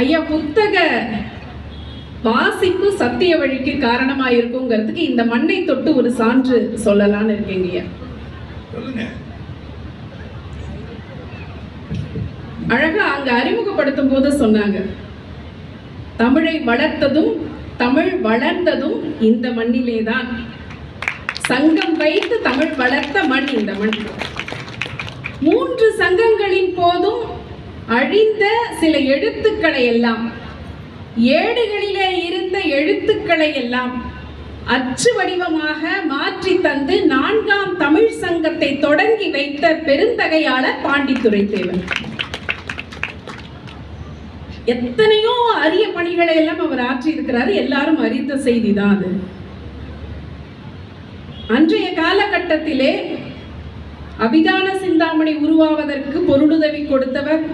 ஐயா புத்தக வாசிப்பு சத்திய வழிக்கு காரணமாயிருக்குங்கிறதுக்கு இந்த மண்ணை தொட்டு ஒரு சான்று சொல்லலான்னு இருக்கீங்க. அழகா அங்க அறிமுகப்படுத்தும் போது சொன்னாங்க, தமிழை வளர்த்ததும் தமிழ் வளர்ந்ததும் இந்த மண்ணிலேதான். சங்கம் வைத்து தமிழ் வளர்த்த மண் இந்த மண். 3 சங்கங்களின் போதும் அழிந்த சில எழுத்துக்களை எல்லாம், ஏடுகளிலே இருந்த எழுத்துக்களை எல்லாம் அச்சு வடிவமாக மாற்றி தந்து 4ஆம் தமிழ் சங்கத்தை தொடங்கி வைத்த பெருந்தகையாளர் பாண்டித்துரை தேவர். எத்தனையோ அரிய பணிகளை எல்லாம் அவர் ஆற்றி இருக்கிறார். எல்லாரும் அறிந்த செய்தி தான் அது. அன்றைய காலகட்டத்திலே அபிதான சிந்தாமணி உருவாவதற்கு பொருளுதவி கொடுத்தவர்